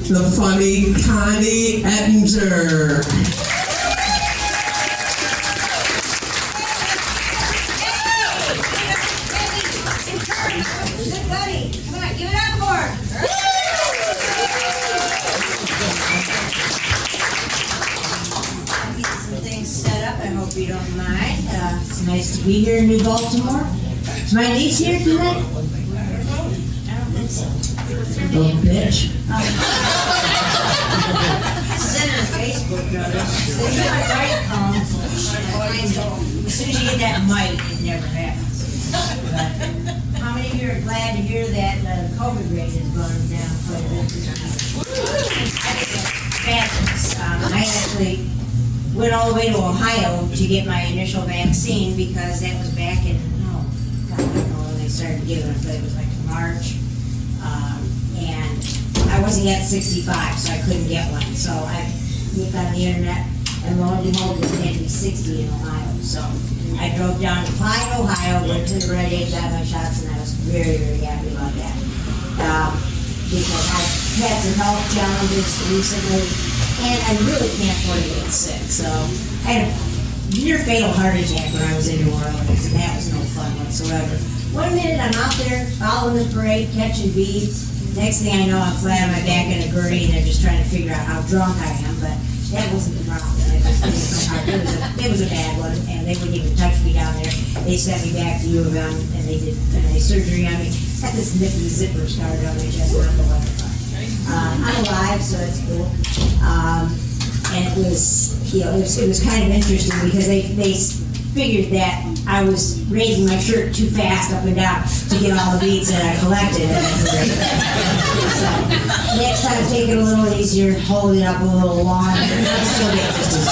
the funny Connie Ettinger. You don't mind. It's nice to be here in New Baltimore. Is my niece here tonight? I don't think so. Little bitch. Send her a Facebook notice. As soon as you get that mic, it never happens. But how many of you are glad to hear that the COVID rate is going down quite a bit? I think that's fabulous. I actually went all the way to Ohio to get my initial vaccine because that was back in, God, I don't know when they started giving it, but it was like March. And I wasn't yet 65, so I couldn't get one. So I looked on the internet, and lo and behold, it had to be 60 in Ohio. So I drove down to Clyde, Ohio, went to the Red Aid, got my shots, and I was very, very happy about that. Because I've had some health challenges recently, and I really can't afford to get sick. So I had a near fatal heart attack when I was in New Orleans, and that was no fun whatsoever. 1 minute I'm out there following the parade, catching beads. Next thing I know, I'm flat on my back in a gurney, and they're just trying to figure out how drunk I am. But that wasn't the problem. It was a bad one, and they wouldn't even touch me down there. They sent me back to U of M, and they did surgery on me. Got this nippy zipper started on my chest, and I'm electrified. I'm alive, so it's cool. And it was kind of interesting because they figured that I was raising my shirt too fast up and down to get all the beads that I collected. So next time, take it a little easier, hold it up a little longer. Still get just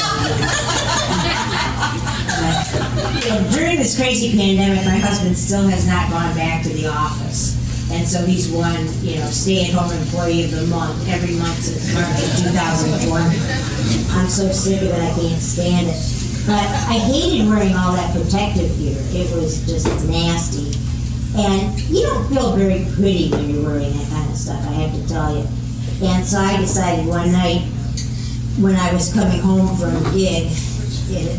but, during this crazy pandemic, my husband still has not gone back to the office. And so he's won, stay-at-home employee of the month every month since March of 2020. I'm so sick of it, I can't stand it. But I hated wearing all that protective gear. It was just nasty. And you don't feel very pretty when you're wearing that kind of stuff, I have to tell you. And so I decided one night when I was coming home from a gig,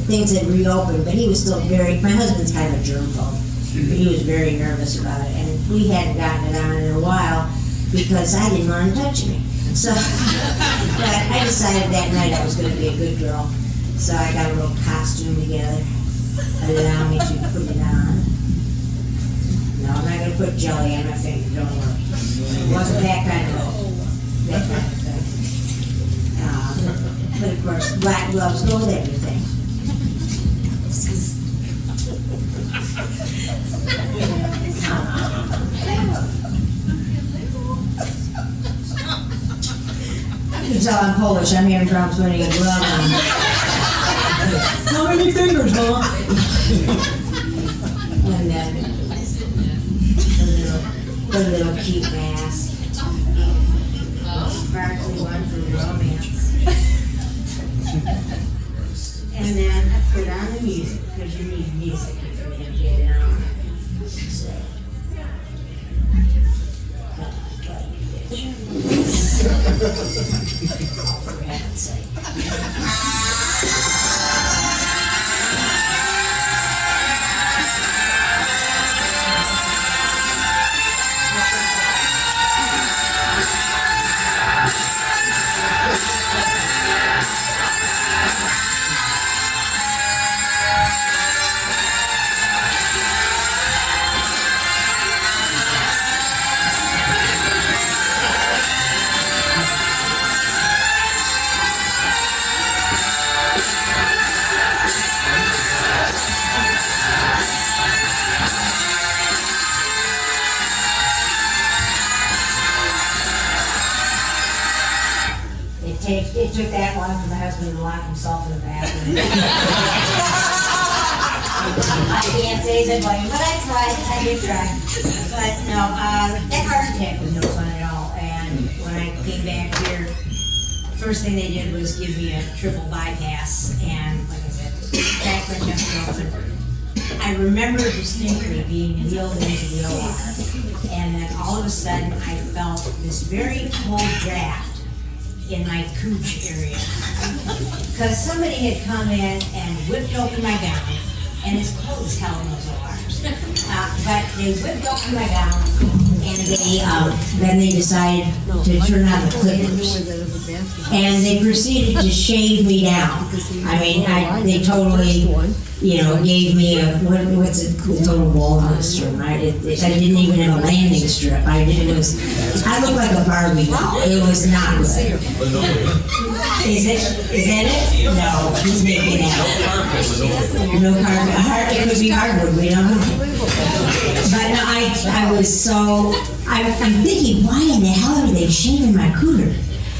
things had reopened, but he was still my husband's kind of a germaphobe. He was very nervous about it, and we hadn't gotten it on in a while because I didn't want him touching me. So, but I decided that night I was going to be a good girl. So I got a little costume together, allowed me to put it on. No, I'm not going to put jelly on my finger, don't worry. It wasn't that kind of thing. But of course, black gloves go with everything. You can tell I'm Polish. I'm having problems putting a glove on. How many fingers, Mom? And then the little cute mask. Sparkly one for romance. And then I put on the music, because you need music if you're going to get it on. So. For heaven's sake. It took that long for my husband to lock himself in the bathroom. I can't say it's anybody, but I did try. But no, that heart attack was no fun at all. And when I came back here, first thing they did was give me a triple bypass. And like I said, back my chest open. I remember distinctly being wheeled into the OR. And then all of a sudden, I felt this very cold draft in my cooch area. Because somebody had come in and whipped open my gown, and it's cold as hell in those ORs. But they whipped open my gown, and then they decided to turn on the clippers. And they proceeded to shave me down. I mean, they totally, gave me what's it, total walrus term. I didn't even have a landing strip. I looked like a Barbie doll. It was not good. Is that it? No, he's making out. No carpet. It could be hardwood, we don't know. But no, I was so, I'm thinking, why in the hell are they shaving my cooter?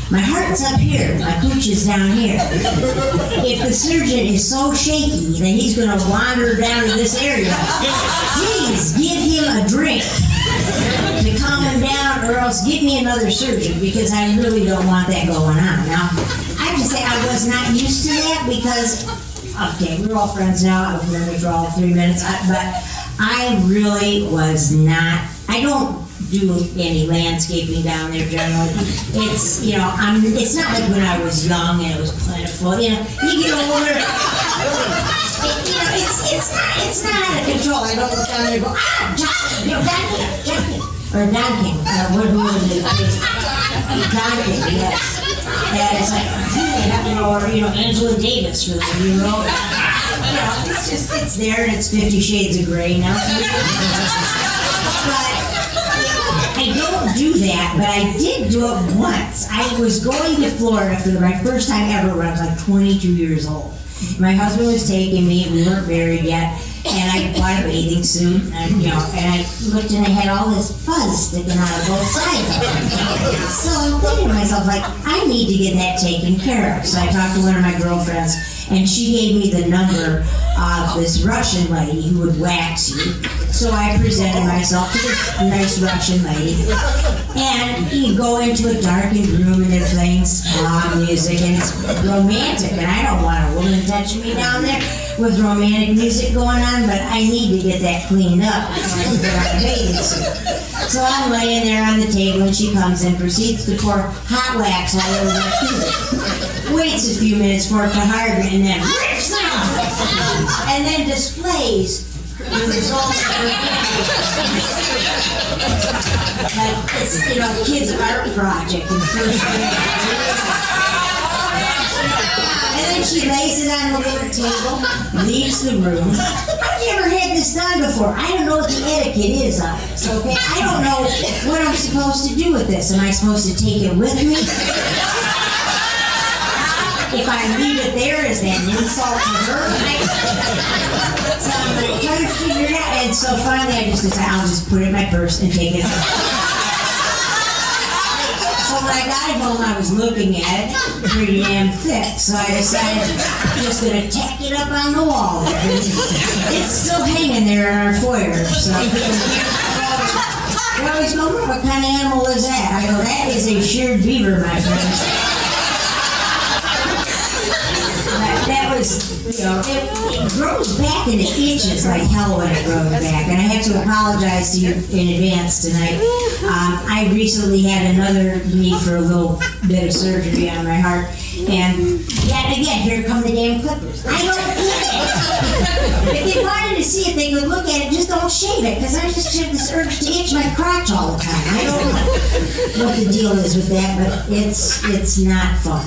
My heart's up here, my cooch is down here. If the surgeon is so shaky that he's going to wander down to this area, please give him a drink to calm him down, or else give me another surgeon, because I really don't want that going on. Now, I have to say I was not used to that because, okay, we're all friends now. I was married for all 3 minutes, but I really was not. I don't do any landscaping down there generally. It's, it's not like when I was young and it was plentiful. You get older, it's not out of control. I don't look down there and go, John, or Duncan, who was it? Duncan, yes. And it's like, or, Angela Davis for the it's there and it's 50 Shades of Grey now. But I don't do that, but I did do it once. I was going to Florida for my first time ever when I was like 22 years old. My husband was taking me, we weren't married yet, and I bought a bathing suit, and I looked and I had all this fuzz sticking out of both sides of it. So I'm thinking to myself, like, I need to get that taken care of. So I talked to one of my girlfriends, and she gave me the number of this Russian lady who would wax you. So I presented myself to this nice Russian lady. And you go into a darkened room and they're playing spa music and it's romantic. And I don't want a woman touching me down there with romantic music going on, but I need to get that cleaned up before I can put on a bathing suit. So I'm laying there on the table and she comes in, proceeds to pour hot wax all over my feet. Waits a few minutes for it to harden and then rips out and then displays the results of her like it's, kids' art project in first grade. And then she lays it on the little table, leaves the room. I've never had this done before. I don't know what the etiquette is on this, okay? I don't know what I'm supposed to do with this. Am I supposed to take it with me? If I leave it there, is that an insult to her? So I'm like, trying to figure it out. And so finally I just decided I'll just put it in my purse and take it home. So when I got it home, I was looking at it, pretty damn thick. So I decided I'm just going to tack it up on the wall there. It's still hanging there in our foyer. So they always go, what kind of animal is that? I go, that is a sheared beaver, my friends. That was, it grows back and it itches like hell when it grows back. And I have to apologize to you in advance tonight. I recently had another need for a little bit of surgery on my heart. And yet again, here come the damn clippers. I don't get it. If they wanted to see it, they could look at it, just don't shave it. Because I just have this urge to itch my crotch all the time. I don't know what the deal is with that, but it's not fun.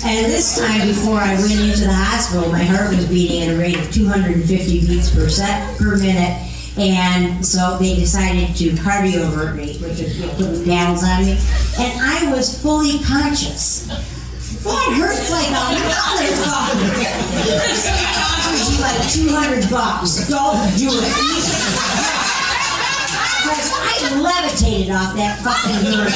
And this time, before I went into the hospital, my heart was beating at a rate of 250 beats per minute. And so they decided to cardiovert me, which is put paddles on me. And I was fully conscious. That hurts like a motherfucker. Offers you like $200. Don't do it. Because I levitated off that fucking bird.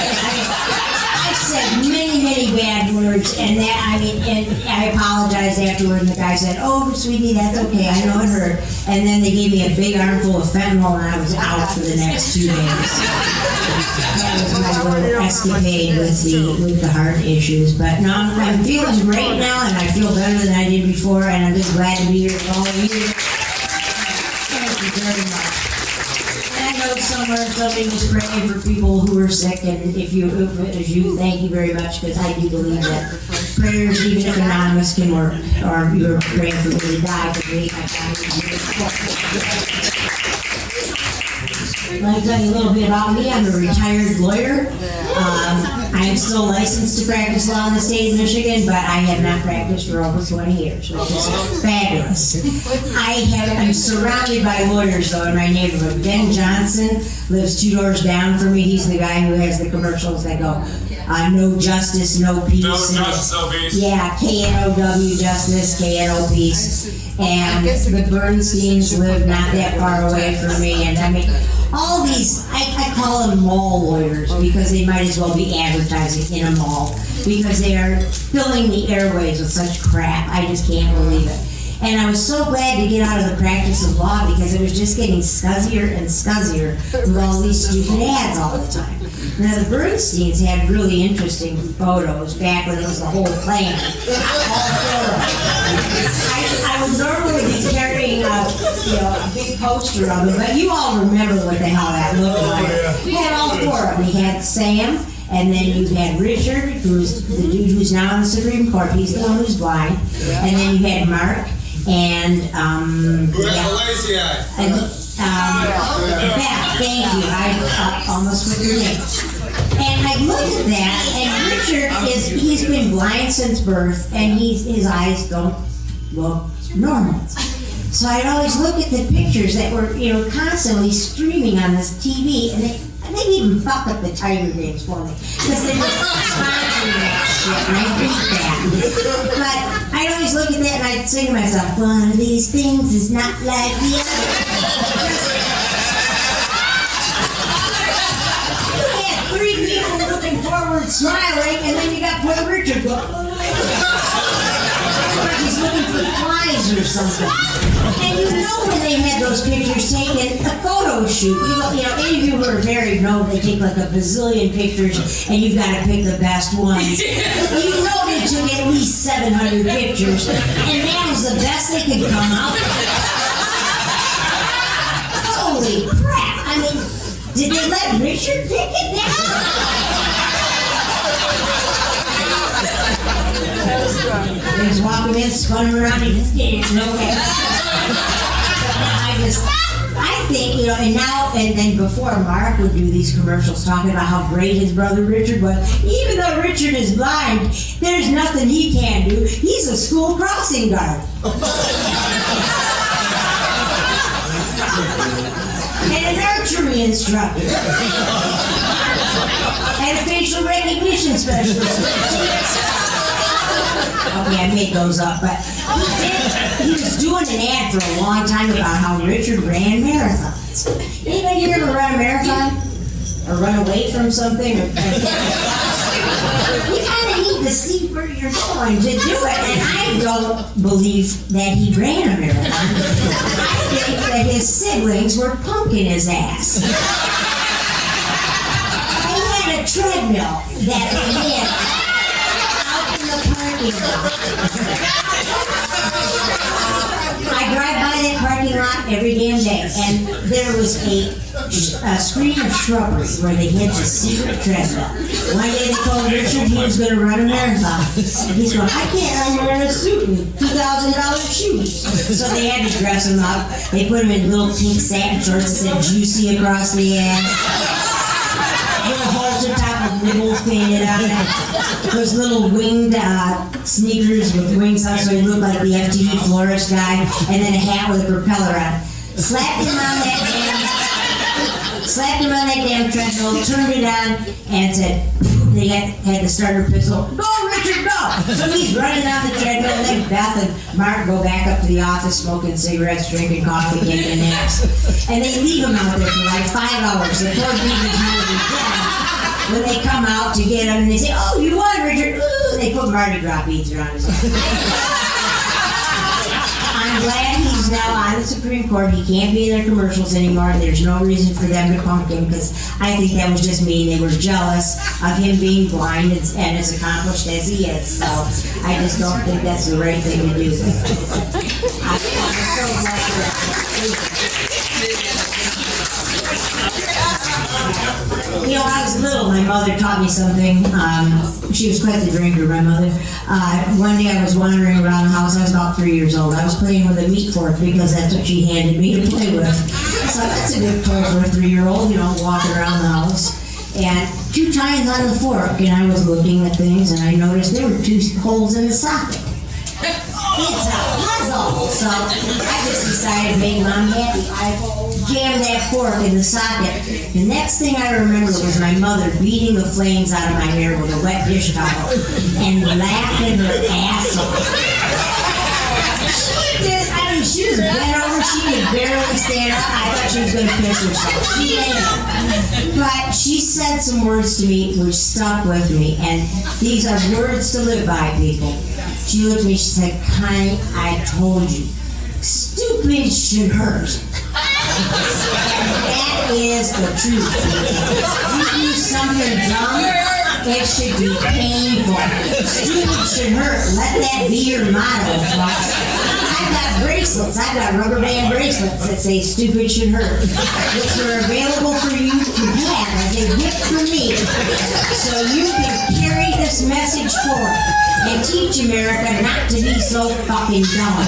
I said many, many bad words, and I apologized afterward, and the guy said, oh, sweetie, that's okay, I know it hurt. And then they gave me a big armful of fentanyl, and I was out for the next 2 days. That was my little escapade with the heart issues. But no, I'm feeling great now, and I feel better than I did before, and I'm just glad to be here with all of you. Thank you very much. And I note somewhere somebody was praying for people who were sick, and if it was you, thank you very much, because I do believe that prayers, even if anonymous, can work. Or you were praying for me to die for me. Let me tell you a little bit about me. I'm a retired lawyer. I am still licensed to practice law in the state of Michigan, but I have not practiced for over 20 years, which is fabulous. I'm surrounded by lawyers, though, in my neighborhood. Ben Johnson lives 2 doors down from me. He's the guy who has the commercials that go, no justice, no peace. No justice, no peace. Yeah, KNOW justice, KNO peace. And the Bernsteins live not that far away from me. And I mean, all these, I call them mall lawyers because they might as well be advertising in a mall because they are filling the airways with such crap. I just can't believe it. And I was so glad to get out of the practice of law because it was just getting scuzzier and scuzzier with all these stupid ads all the time. Now, the Bernsteins had really interesting photos back when it was the whole clan. I would normally be carrying a big poster of them, but you all remember what the hell that looked like. We had all 4 of them. We had Sam, and then you had Richard, who's the dude who's now in the Supreme Court. He's the one who's blind. And then you had Mark, and Beth, thank you. I almost put your name. And I looked at that, and Richard he's been blind since birth, and his eyes don't look normal. So I'd always look at the pictures that were, constantly streaming on this TV, and they even fuck up the Tiger games for me. Because they were sponsoring that shit, and I hate that. But I'd always look at that and I'd say to myself, one of these things is not like the other. You had 3 people looking forward, smiling, and then you got poor Richard going, he's looking for flies or something. And when they had those pictures taken, a photo shoot, any of you who are married know they take like a bazillion pictures and you've got to pick the best ones. They took at least 700 pictures, and that was the best they could come out with. Holy crap! I mean, did they let Richard pick it now? He was walking in, spun around, he just didn't know that. I think, and then before Mark would do these commercials talking about how great his brother Richard was, even though Richard is blind, there's nothing he can do. He's a school crossing guard. And an archery instructor. And a facial recognition specialist. Okay, I made those up, but he was doing an ad for a long time about how Richard ran marathons. Anybody here ever run a marathon? Or run away from something? You kind of need to see where you're going to do it, and I don't believe that he ran a marathon. I think that his siblings were punking his ass. He had a treadmill that ran I drive by that parking lot every damn day, and there was a screen of shrubbery where they hid the secret treadmill. One day they told Richard he was going to run a marathon. And he's going, I can't, I'm wearing a suit and $2,000 shoes. So they had to dress him up. They put him in little pink satin shorts that said juicy across the ass. Little halter top with nipples painted on it. Those little winged sneakers with wings on, so he looked like the FTV florist guy, and then a hat with a propeller on it. Slapped him on that damn treadmill, turned it on, and said, they had the starter pistol, go Richard, go! So he's running on the treadmill, and then Beth and Mark go back up to the office smoking cigarettes, drinking coffee, taking naps. And they leave him out there for like 5 hours. The poor beaver's nearly dead. When they come out to get him, and they say, oh, you won, Richard. Ooh, they put Mardi Gras beads around his head. I'm glad he's now on the Supreme Court. He can't be in their commercials anymore. There's no reason for them to punk him, because I think that was just mean. They were jealous of him being blind and as accomplished as he is. So I just don't think that's the right thing to do. I'm so glad. You know, I was little, my mother taught me something. She was quite the drinker, my mother. One day I was wandering around the house, I was about 3 years old. I was playing with a meat fork because that's what she handed me to play with. So that's a good toy for a 3-year-old, you know, walking around the house. And 2 tines on the fork, and I was looking at things, and I noticed there were 2 holes in the socket. It's a puzzle! So I just decided to make Mom happy. I jammed that fork in the socket. The next thing I remember was my mother beating the flames out of my hair with a wet dish towel and laughing her ass off. She was bent over, she could barely stand up. I thought she was going to piss herself. She didn't. But she said some words to me which stuck with me, and these are words to live by, people. She looked at me, she said, Connie, I told you, stupid should hurt. That is the truth. You do something dumb, it should be painful. Stupid should hurt. Let that be your motto, folks. I've got bracelets. I've got rubber band bracelets that say stupid should hurt, which are available for you to have as a gift from me, so you can carry this message forward and teach America not to be so fucking dumb.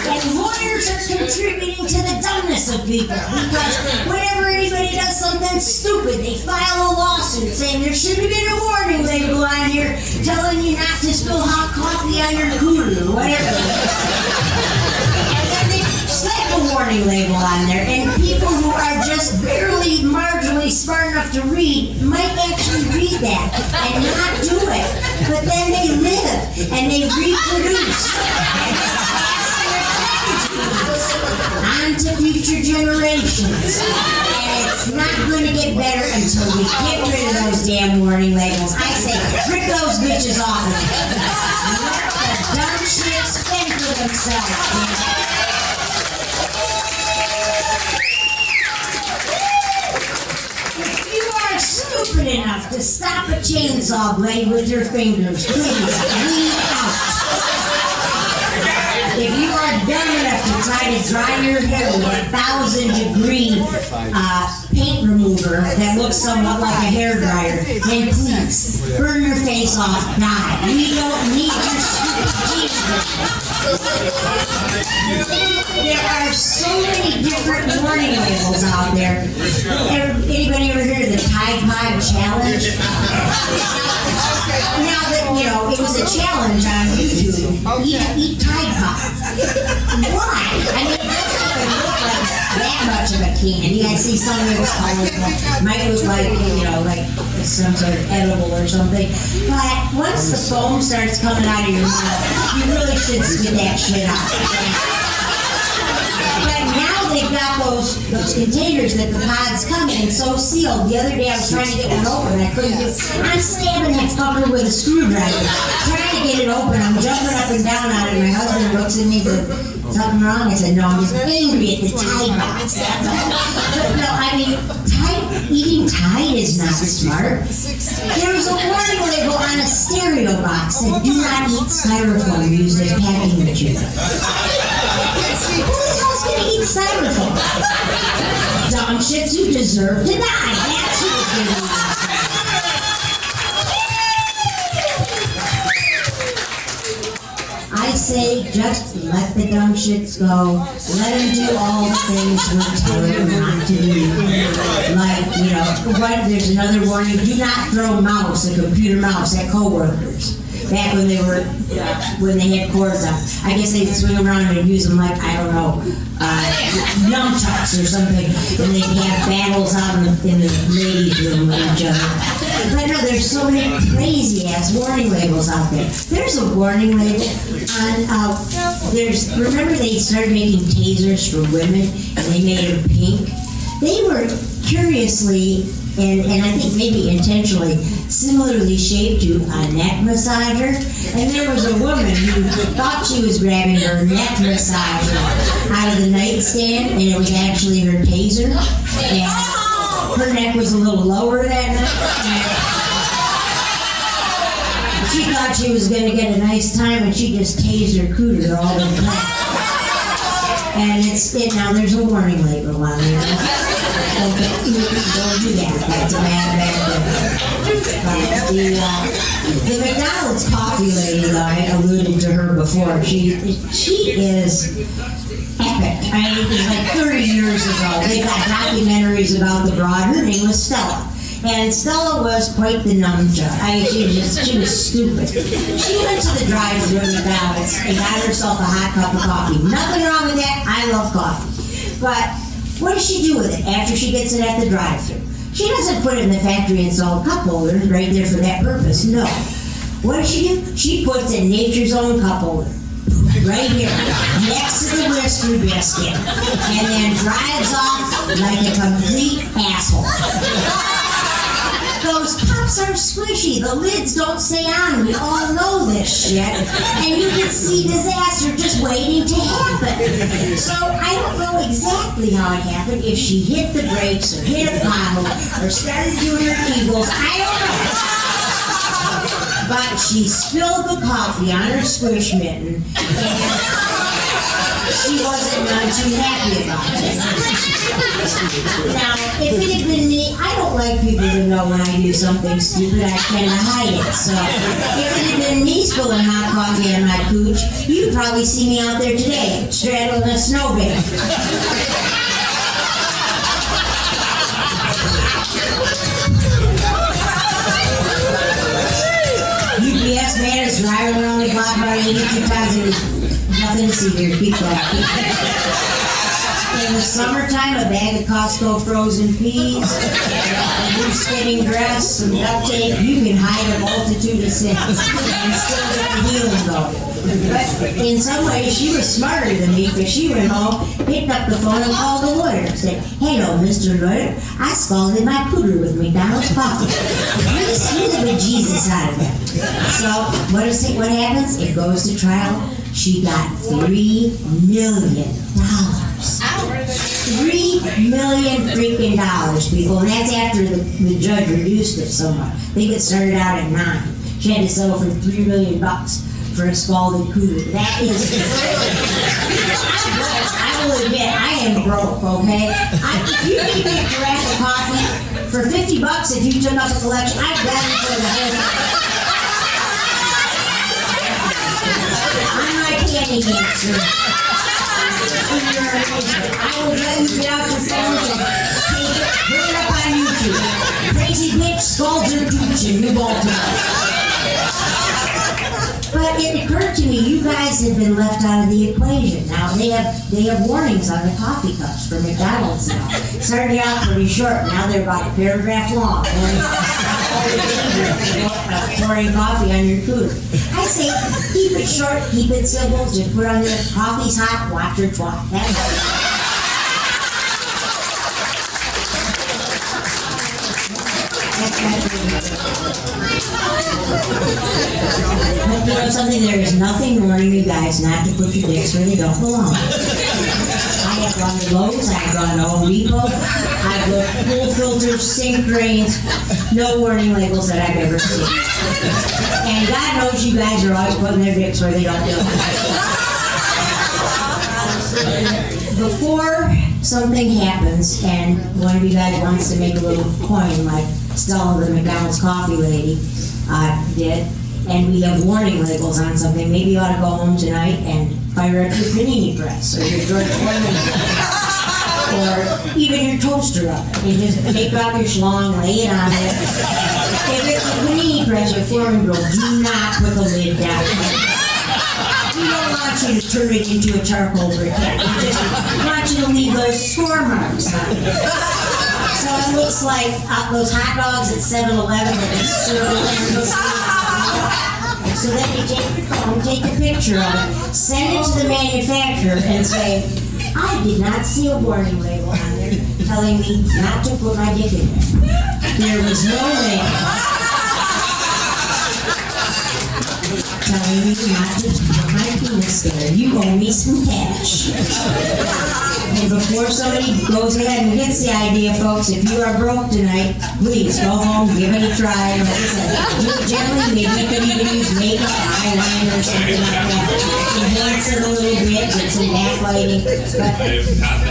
And lawyers are contributing to the dumbness of people, because whenever anybody does something stupid, they file a lawsuit saying there should have been a warning label on here telling you not to spill hot coffee on your cooler or whatever. And then they slap a warning label on there, and people who are just barely marginally smart enough to read might actually read that and not do it. But then they live and they reproduce. On to future generations. And it's not going to get better until we get rid of those damn warning labels. I say, rip those bitches off of it. Let the dumb shits fend for themselves. If you are stupid enough to stop a chainsaw blade with your fingers, please leave out. If you are dumb enough to try to dry your hair with a 1,000-degree paint remover that looks somewhat like a hairdryer, then please burn your face off, die. We don't need your stupid Jesus. There are so many different warning labels out there. Anybody ever heard of the Tide Pod Challenge? Now that, you know, it was a challenge on YouTube. Eat Tide Pod. Why? I mean, it doesn't look like that much of a candy. I see some of it's might look like, you know, like some sort of edible or something. But once the foam starts coming out of your mouth, you really should spit that shit out. But now they've got those containers that the pods come in, so sealed. The other day I was trying to get one open, I couldn't do it. I'm stabbing that fucker with a screwdriver, trying to get it open. I'm jumping up and down on it. My husband looks at me and said, something wrong? I said, no, I'm just angry at the Tide box. But no, I mean, eating Tide is not smart. There was a warning label on a stereo box that do not eat styrofoam used as packing material. Who the hell's gonna eat styrofoam? Dumb shits who deserve to die. That's who's gonna eat. I say just let the dumb shits go. Let them do all the things we're telling them not to do. Like, you know, there's another warning. Do not throw a computer mouse at coworkers. Back when they had cords on. I guess they'd swing around and use them like, I don't know, nunchucks or something. And they'd have battles out in the ladies' room with each other. But no, there's so many crazy ass warning labels out there. There's a warning label on, remember they started making tasers for women and they made them pink? They were curiously, and I think maybe intentionally, similarly shaped to a neck massager. And there was a woman who thought she was grabbing her neck massager out of the nightstand, and it was actually her taser. And her neck was a little lower that night. She thought thought she was gonna get a nice time, and she just tased her cooter all the time. And now there's a warning label on there. Don't do that. That's a bad thing. The McDonald's coffee lady, though, I alluded to her before. She is epic. I mean, it was like 30 years ago. They got documentaries about the broad. Her name was Stella. And Stella was quite the numja. I mean, she was stupid. She went to the drive-thru at McDonald's and got herself a hot cup of coffee. Nothing wrong with that. I love coffee. But what does she do with it after she gets it at the drive-thru? She doesn't put it in the factory installed cup holder right there for that purpose. No. What does she do? She puts it in nature's own cup holder. Right here, next to the whisker biscuit. And then drives off like a complete asshole. Those cups are squishy. The lids don't stay on. We all know this shit. And you can see disaster just waiting to happen. So I don't know exactly how it happened. If she hit the brakes or hit a bottle or started doing her eagles, I don't know. But she spilled the coffee on her squish mitten. And she wasn't too happy about it. Now, if it had been me, I don't like people to know when I do something stupid. I kind of hide it. So, if it had been me spilling hot coffee on my cooch, you'd probably see me out there today, straddling a snowbank. UPS man is driving around the block about 82 times a week. Nothing to see here. Keep going. In the summertime, a bag of Costco frozen peas, a new spinning dress, some duct tape. You can hide a multitude of sins and still get the healing going. But in some ways, she was smarter than me because she went home, picked up the phone, and called the lawyer. Said, "Hello, Mr. Lawyer. I scalded my cooter with McDonald's coffee. Please use the Jesus out of it." So what happens? It goes to trial. She got $3 million. $3 million freaking dollars, people. And that's after the judge reduced it somewhat. I think it started out at 9. She had to settle for $3 million for a scalded cooter. That is I will admit, I am broke, okay? If you give me a carafe of coffee for $50 if you took up a collection, I'd gladly for the whole I'm my candy cancer. I will let you get out your phone and put it up on YouTube. Crazy bitch scalds her cooch in New Baltimore. But it occurred to me, you guys have been left out of the equation. Now they have warnings on the coffee cups for McDonald's now. Started out pretty short, now they're about a paragraph long. Pouring coffee on your cooter. I say, keep it short, keep it simple, just put on your coffee's hot, watch your twat. That's But you know something, there is nothing warning you guys not to put your dicks where they don't belong. I have gone to Lowe's, I have gone to Home Depot, I've looked pool filters, sink drains, no warning labels that I've ever seen. And God knows you guys are always putting their dicks where they don't belong. Before something happens and one of you guys wants to make a little coin like Stella, the McDonald's coffee lady, did, and we have warning labels on something, maybe you ought to go home tonight and fire up your panini press or your George Foreman or even your toaster oven and just take out your schlong, lay it on it. If it's a panini press or Foreman grill, do not put the lid down. We don't want you to turn it into a charcoal briquette. We just want you to leave those score marks on it. So it looks like those hot dogs at 7-Eleven with a circle. So then you take your phone, take a picture of it, send it to the manufacturer and say, I did not see a warning label on there telling me not to put my dick in there. There was no way telling me not to put my penis there. You owe me some cash. And before somebody goes ahead and gets the idea, folks, if you are broke tonight, please go home, give it a try. Like I said, do it gently, maybe you can even could use makeup, eyeliner, or something like that. Enhance it a little bit with some backlighting. But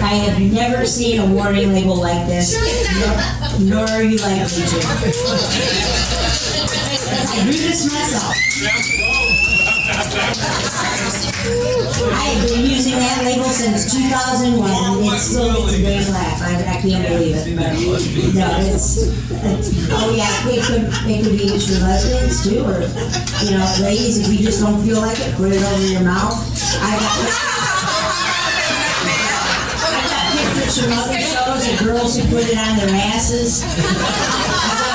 I have never seen a warning label like this, nor are you likely to. I do this myself. I have been using that label since 2001, and it still makes a big laugh. I can't believe it. But no, oh yeah, it could be used for husbands too, or, you know, ladies, if you just don't feel like it, put it over your mouth. I got pictures from other shows of girls who put it on their asses.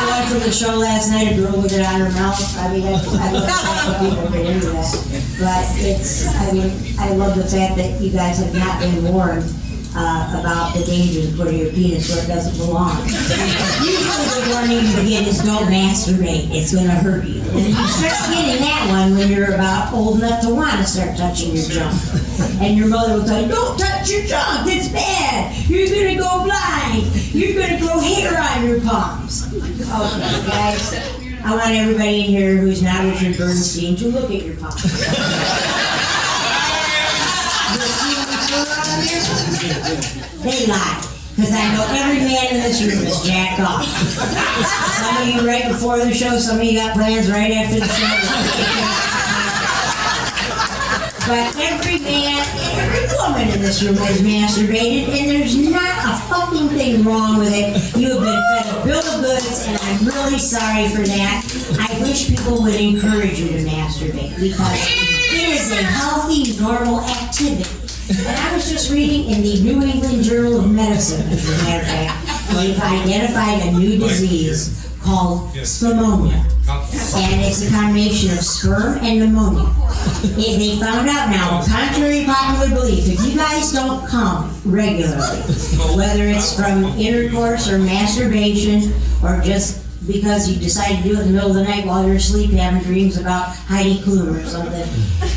One from the show last night, a girl with it on her mouth. I mean, I love how people get into that. But I love the fact that you guys have not been warned about the dangers of putting your penis where it doesn't belong. Usually the warning you get is don't masturbate, it's going to hurt you. And you start getting that one when you're about old enough to want to start touching your junk. And your mother will tell you, don't touch your junk, it's bad. You're going to go blind. You're going to grow hair on your palms. Okay, guys, I want everybody in here who's not Richard Bernstein to look at your palms. They lie, because I know every man in this room is jacked off. Some of you right before the show, some of you got plans right after the show. But every man, every woman in this room has masturbated, and there's not a fucking thing wrong with it. You have been fed a bill of goods, and I'm really sorry for that. I wish people would encourage you to masturbate, because it is a healthy, normal activity. And I was just reading in the New England Journal of Medicine, as a matter of fact, they've identified a new disease called spermonia. And it's a combination of sperm and pneumonia. They found out now, contrary to popular belief, if you guys don't come regularly, whether it's from intercourse or masturbation or just because you decide to do it in the middle of the night while you're asleep having dreams about Heidi Klum or something,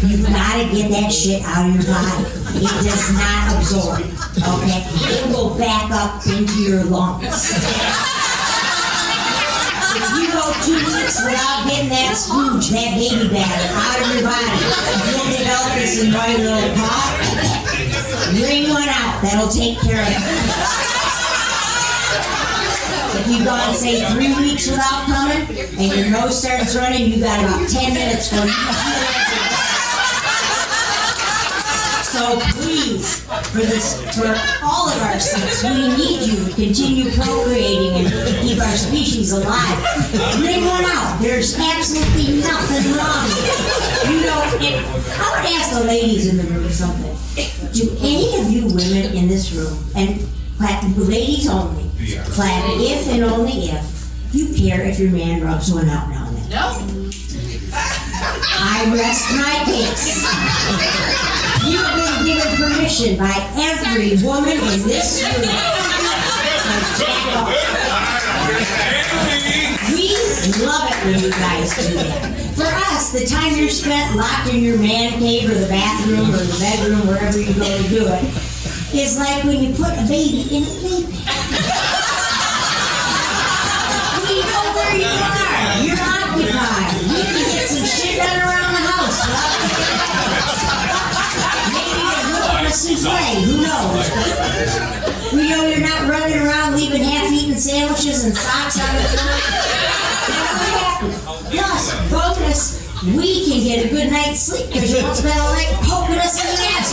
you've got to get that shit out of your body. It does not absorb, okay? It will back up into your lungs. If you go 2 weeks without getting that spooge, that baby batter out of your body, you'll develop this annoying little cough. Bring one out, that'll take care of it. If you've gone, say, 3 weeks without coming, and your nose starts running, you got about 10 minutes for you. So please, for all of our sakes, we need you to continue procreating and keep our species alive. Bring one out. There's absolutely nothing wrong with it. You know, and I would ask the ladies in the room something. Do any of you women in this room, and ladies only, clap if and only if you care if your man rubs one out now and then? No. I rest my case. You've been given permission by every woman in this room to jack off. We love it when you guys do that. For us, the time you're spent locked in your man cave or the bathroom or the bedroom, wherever you go to do it, is like when you put a baby in a baby. We know where you are. You're occupied. You can get some shit done around the house. Maybe you're cooking a souffle. Who knows? We know you're not running around leaving half-eaten sandwiches and socks on the floor. Plus, bonus, we can get a good night's sleep because you won't spend all night poking us in the ass.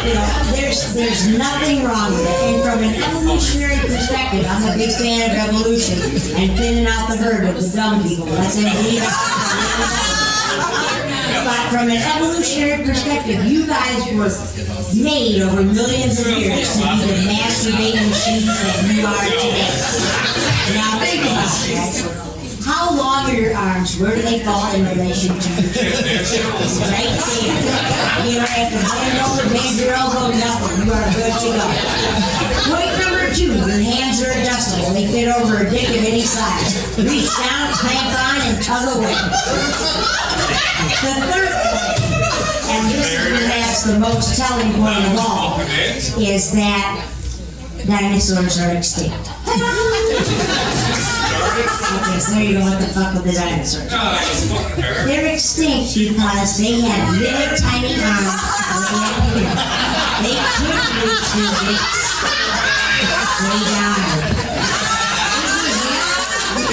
You know, there's nothing wrong with it. And from an evolutionary perspective, I'm a big fan of evolution and thinning out the herd of the dumb people. Let's believe it. But from an evolutionary perspective, you guys were made over millions of years to be the masturbating machines that you are today. Now think about it. How long are your arms? Where do they fall in relation to your chest? Right there. You don't have to bend over, bend your elbow, nothing. You are good to go. Point number 2, your hands are adjustable. They fit over a dick of any size. Reach down, clamp on, and tug away. The third point, and this is perhaps the most telling point of all, is that dinosaurs are extinct. Okay, so there you go. What the fuck with the dinosaurs? They're extinct because they had little tiny arms. They couldn't reach their dicks. They died.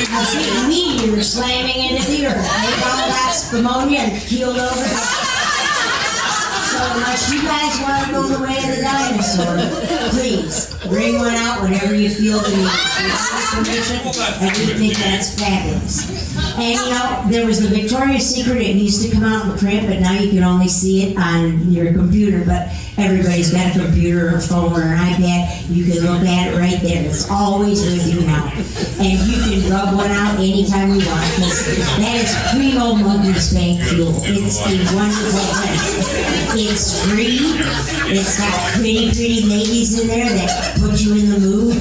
A big meteor slamming into the earth. They all got pneumonia and keeled over. So unless you guys want to go the way of the dinosaur, please bring one out whenever you feel the need. And we think that's fabulous. And you know, there was the Victoria's Secret. It used to come out in print, but now you can only see it on your computer. But everybody's got a computer or a phone or an iPad. You can look at it right there. It's always with you now. And you can rub one out anytime you want, because that is primo monkey spank fuel. It's a wonderful thing. It's free. It's got pretty ladies in there that put you in the mood.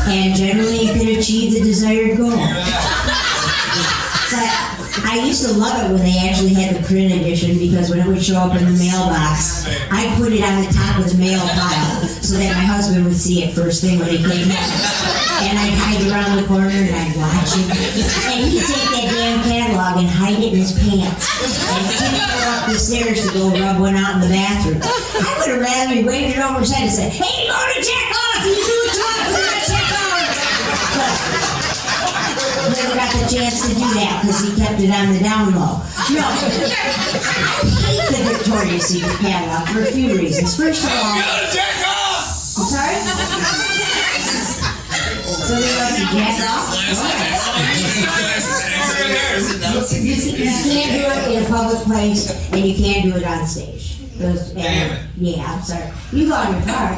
And generally you can achieve the desired goal. But I used to love it when they actually had the print edition, because when it would show up in the mailbox, I'd put it on the top of the mail pile so that my husband would see it first thing when he came home. And I'd hide around the corner and I'd watch it. And he'd take that damn catalog and hide it in his pants. And he'd go up the stairs to go rub one out in the bathroom. I would have rather he waved it over his head and said, "Hey, go to check off! You do it check off!" Never got the chance to do that because he kept it on the down low. No, I hate the Victoria's Secret catalog for a few reasons. First of all, I'm sorry? So we love to jack off? You can't do it in a public place, and you can't do it on stage. Yeah, I'm sorry. You go on your car.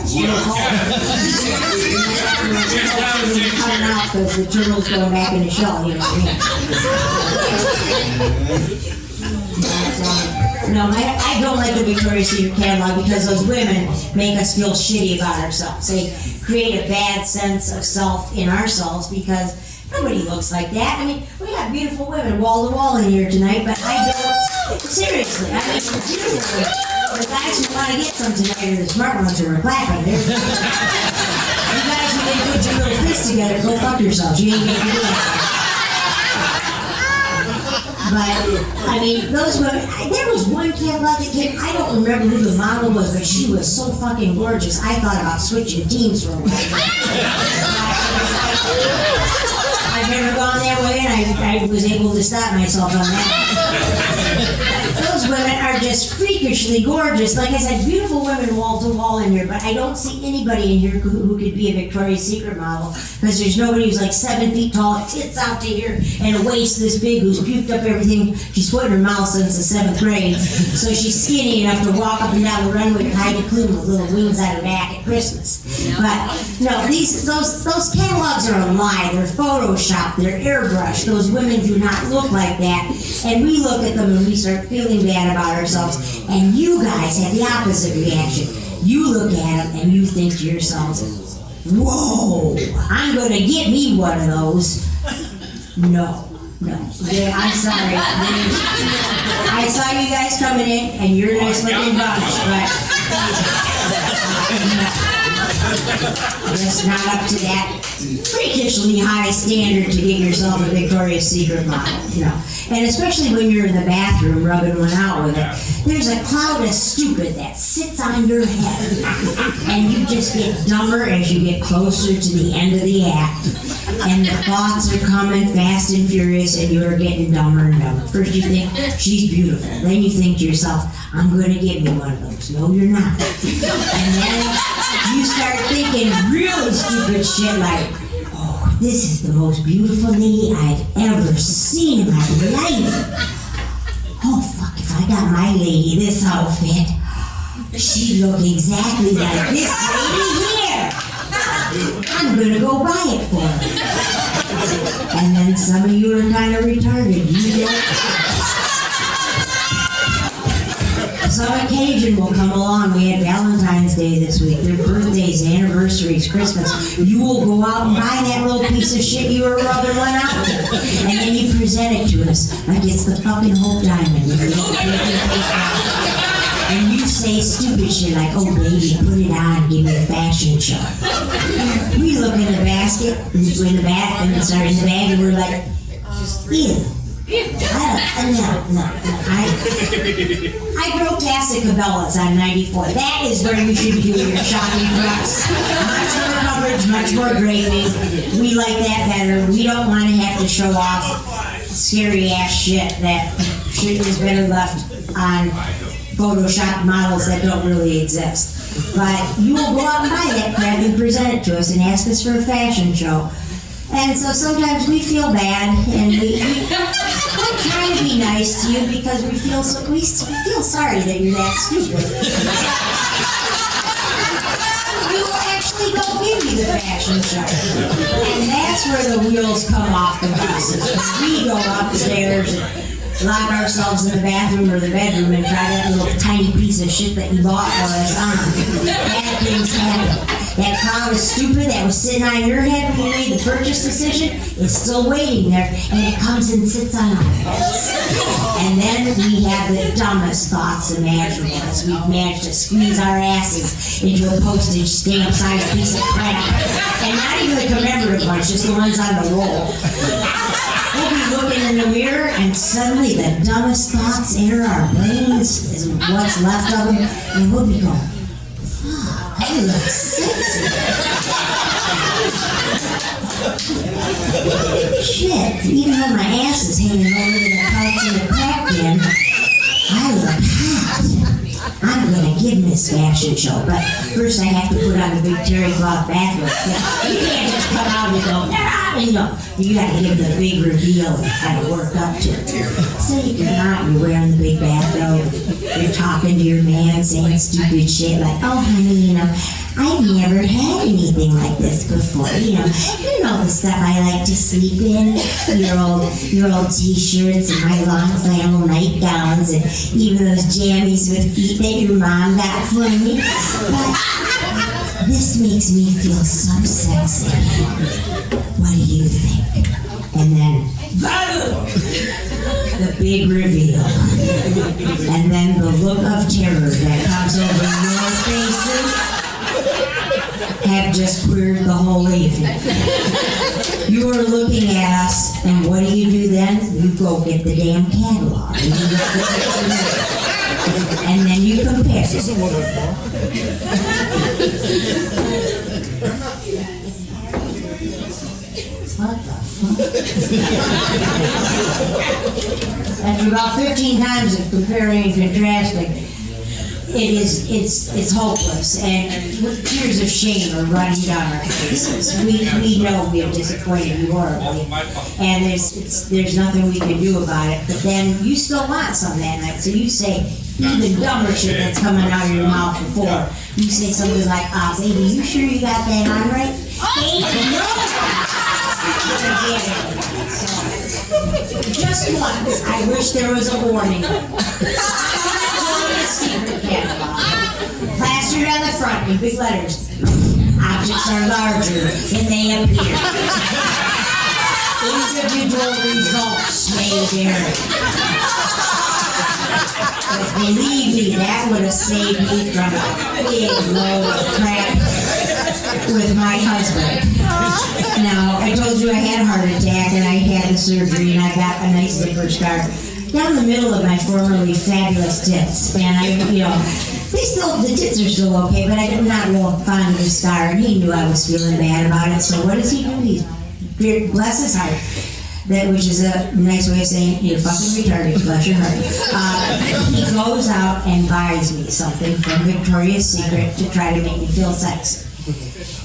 Coming out because the turtle's going back in the shell. You know what I mean? No, I don't like the Victoria's Secret catalog because those women make us feel shitty about ourselves. They create a bad sense of self in ourselves because nobody looks like that. I mean, we got beautiful women wall to wall in here tonight, but I don't. Seriously, I mean, beautiful. The guys who want to get some tonight are the smart ones who are clapping. You guys who didn't put your little fists together, go fuck yourselves. You ain't gonna do that. But, I mean, those women, there was one catalog that came, I don't remember who the model was, but she was so fucking gorgeous, I thought about switching teams for a while. I've never gone that way, and I was able to stop myself on that. Those women are just freakishly gorgeous. Like I said, beautiful women wall to wall in here, but I don't see anybody in here who could be a Victoria's Secret model, because there's nobody who's like 7 feet tall, tits out to here, and a waist this big, who's puked up everything she's put in her mouth since the 7th grade. So she's skinny enough to walk up and down the runway with Heidi Klum with little wings on her back at Christmas. But no, those catalogs are a lie. They're photoshopped. They're airbrushed. Those women do not look like that. And we look at them and we start feeling bad about ourselves. And you guys have the opposite reaction. You look at them and you think to yourselves, "Whoa, I'm going to get me one of those." No. Yeah, I'm sorry. I saw you guys coming in, and you're a nice looking bunch, but just not up to that freakishly high standard to get yourself a Victoria's Secret model, you know. And especially when you're in the bathroom rubbing one out with it, there's a cloud of stupid that sits on your head, and you just get dumber as you get closer to the end of the act. And the thoughts are coming fast and furious, and you are getting dumber and dumber. First you think, "She's beautiful." Then you think to yourself, "I'm going to get me one of those." No, you're not. And then you start thinking really stupid shit like, "Oh, this is the most beautiful lady I've ever seen in my life. Oh, fuck, if I got my lady this outfit, she'd look exactly like this lady here. I'm gonna go buy it for her." And then some of you are kind of retarded. You don't. Some occasion will come along. We had Valentine's Day this week. Their birthdays, anniversaries, Christmas. You will go out and buy that little piece of shit you were rubbing one out with. And then you present it to us like it's the fucking Hope Diamond. and you say stupid shit like, oh baby, put it on, give me a fashion show. We look in the basket, in the bag, and sorry, in the bag, and we're like, ew. No. I drove past the Cabela's on 94. That is where you should do your shopping for us. Much more coverage, much more draping. We like that better. We don't want to have to show off scary ass shit that shit is better left on Photoshop models that don't really exist. But you will go out and buy that crap and present it to us and ask us for a fashion show. And so sometimes we feel bad, and we try to be nice to you because we feel sorry that you're that stupid. We will actually go give you the fashion show, and that's where the wheels come off the buses. We go upstairs and lock ourselves in the bathroom or the bedroom and try that little tiny piece of shit that you bought for us on. Bad things happen. That crowd is stupid that was sitting on your head when you made the purchase decision is still waiting there, and it comes and sits on our heads. And then we have the dumbest thoughts imaginable as we've managed to squeeze our asses into a postage stamp-sized piece of crap. And not even the commemorative ones, just the ones on the roll. We'll be looking in the mirror, and suddenly the dumbest thoughts enter our brains is what's left of them, and we'll be going, I look sexy. Shit, even though my ass is hanging over the couch in the crack bin, I look hot. I'm gonna give this fashion show, but first I have to put on the big terry cloth bathrobe. You can't just come out and go, you gotta give the big reveal and kind of work up to it. So you come out, you're wearing the big bathrobe, you're talking to your man, saying stupid shit like, oh honey, I've never had anything like this before. You know the stuff I like to sleep in, your old t-shirts and my long flannel nightgowns and even those jammies with feet that your mom got for me. But this makes me feel so sexy. What do you think? And then the big reveal. And then the look of terror that comes over your faces have just queered the whole evening. You are looking at us, and what do you do then? You go get the damn catalog. And then you compare. What the fuck? After about 15 times of comparing and contrasting, it's hopeless, and tears of shame are running down our faces. We know we have disappointed you horribly, and there's nothing we can do about it. But then you still want some that night, so you say even dumber shit that's coming out of your mouth before. You say something like, baby, you sure you got that on right? So, just once, I wish there was a warning. Secret catalog. Plastered on the front in big letters. Objects are larger than they appear. Individual results may vary. But believe me, that would have saved me from a big load of crap with my husband. Now, I told you I had a heart attack and I had the surgery and I got a nice zipper scar down the middle of my formerly fabulous tits. And the tits are still okay, but I'm not real fond of the scar, and he knew I was feeling bad about it, so what does he do? He, bless his heart, which is a nice way of saying, you're fucking retarded, bless your heart. He goes out and buys me something from Victoria's Secret to try to make me feel sexy.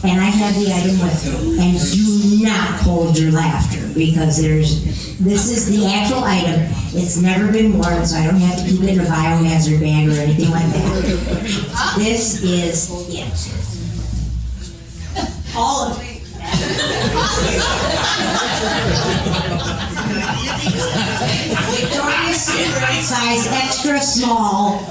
And I have the item with me. And do not hold your laughter, because this is the actual item. It's never been worn, so I don't have to keep it in a biohazard bag or anything like that. This is it. All of it. Victoria's Secret size extra small.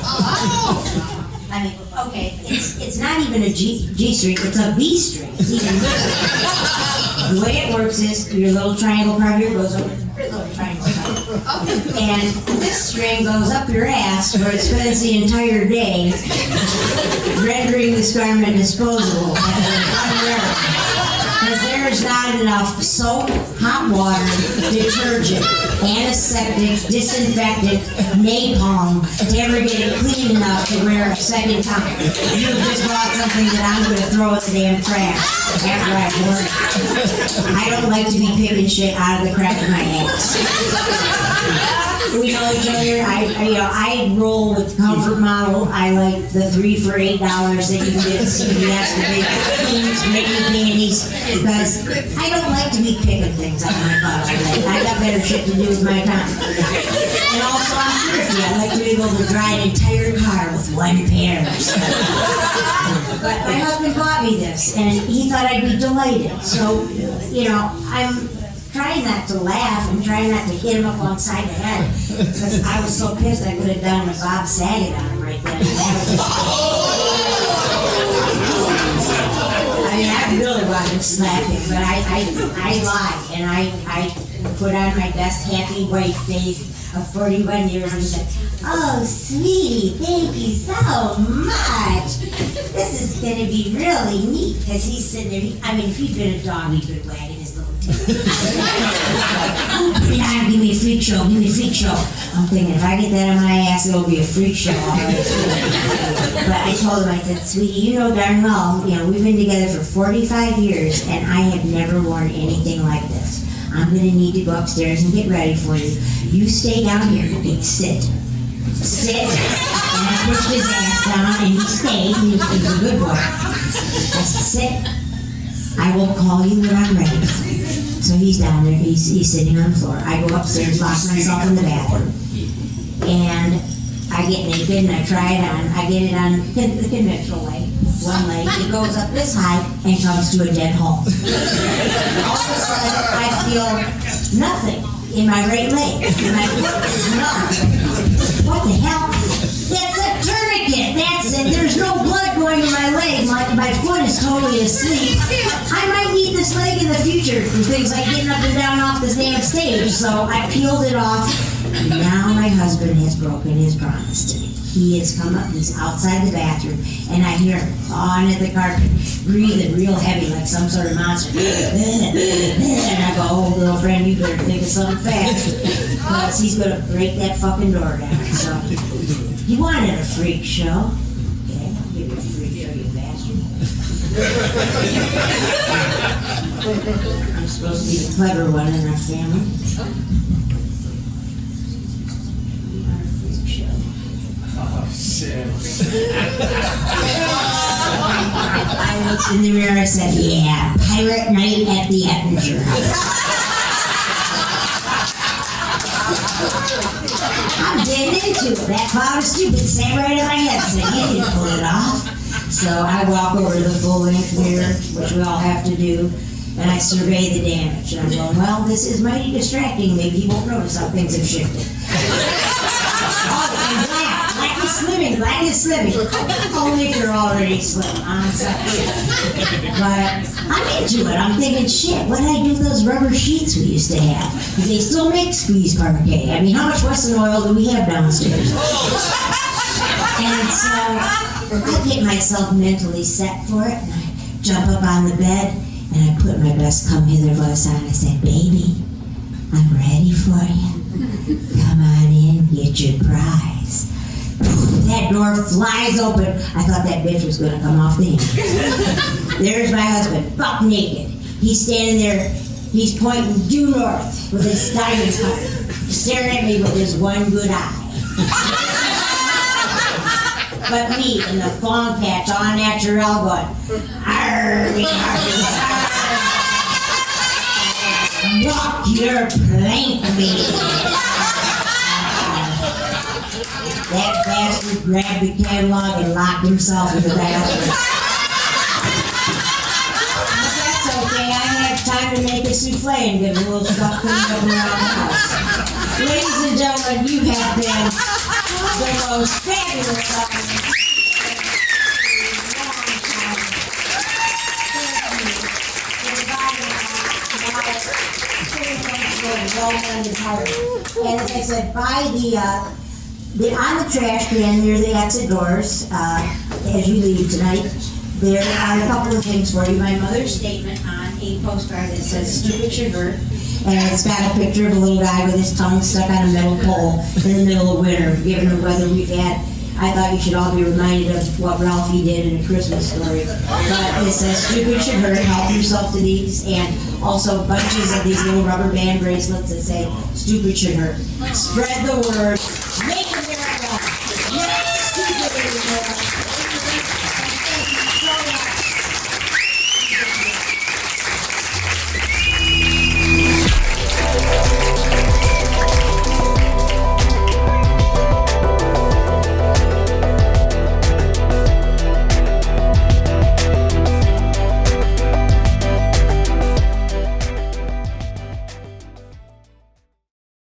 I mean, okay, it's not even a G-string, it's a B-string. It's even bigger. The way it works is your little triangle part here goes over your little triangle part. And this string goes up your ass where it spends the entire day, rendering this garment disposable. Because there's not enough soap, hot water, detergent, antiseptic, disinfectant, napalm to ever get it clean enough to wear a second time. You just bought something that I'm going to throw in the damn trash after I've worn it. I don't like to be picking shit out of the crack of my ass. We know each other. I roll with Comfort Model. I like the 3 for $8 that you can get at CVS, the big things, Mickey panties, because I don't like to be picking things out of my butt. I got better shit to do with my time. And also, I'm thrifty. I like to be able to dry an entire car with one pair of stuff. But my husband bought me this, and he thought I'd be delighted. So, I'm trying not to laugh and trying not to hit him up alongside the head, because I was so pissed I could have done a Bob Saget on him right then. I really wanted to slap him, but I lied, and I put on my best happy white face of 41 years and said, "Oh, sweetie, thank you so much. This is going to be really neat," because he's sitting there. If he'd been a dog, he'd been wagging his little tail. Yeah, give me a freak show, give me a freak show. I'm thinking, if I get that on my ass, it'll be a freak show. All right. But I told him, I said, "Sweetie, you know darn well, we've been together for 45 years, and I have never worn anything like this. I'm going to need to go upstairs and get ready for you. You stay down here. Sit. Sit." And I pushed his ass down, and he stayed. He was a good boy. I said, "Sit. I will call you when I'm ready." So he's down there. He's sitting on the floor. I go upstairs, lock myself in the bathroom. And I get naked, and I try it on. I get it on the conventional way. One leg, it goes up this high and comes to a dead halt. All of a sudden, I feel nothing in my right leg. And my foot is numb. What the hell? That's a tourniquet. That's it. There's no blood going to my leg. My foot is totally asleep. I might need this leg in the future for things like getting up and down off this damn stage. So I peeled it off. And now my husband has broken his promise to me. He has come up, he's outside the bathroom, and I hear him clawing at the carpet, breathing real heavy like some sort of monster. And I go, "Oh, girlfriend, you better think of something fast, because he's going to break that fucking door down." So, he wanted a freak show. Okay, I'll give you a freak show, you bastard. I'm supposed to be the clever one in our family. I looked in the mirror, I said, "Yeah, pirate night at the Ettinger house." I'm getting into it. That cloud of stupid sat right in my head, so you didn't pull it off. So I walk over to the full-length mirror, which we all have to do, and I survey the damage. And I'm going, well, this is mighty distracting. Maybe he won't notice how things have shifted. Oh, and black is slimming. Only if you're already slim. I'm sorry. But I'm into it. I'm thinking, shit, what did I do with those rubber sheets we used to have? Because they still make squeeze parquet. I mean, how much Western oil do we have downstairs? And so I get myself mentally set for it, and I jump up on the bed, and I put my best come hither voice on. I said, "Baby, I'm ready for you. Come on in, get your prize." That door flies open. I thought that bitch was going to come off the hinge. There's my husband, buck naked. He's standing there. He's pointing due north with his diamond cutter, staring at me with his one good eye. But me in the thong patch on natural going, "Arr, walk your plank, baby." That bastard grabbed the catalog and locked himself in the bathroom. But that's okay, I had time to make a souffle and get a little stuff cleaned up around the house. Ladies and gentlemen, you have been the most fabulous Thank you. goes well on his heart. And as I said, by on the trash can near the exit doors, as you leave tonight, there are a couple of things for you. My mother's statement on a postcard that says "Stupid Sugar," and it's got a picture of a little guy with his tongue stuck on a metal pole in the middle of winter, given the weather we've had. I thought you should all be reminded of what Ralphie did in A Christmas Story. But it says "Stupid Sugar," help yourself to these, and also bunches of these little rubber band bracelets that say "Stupid Sugar." Spread the word.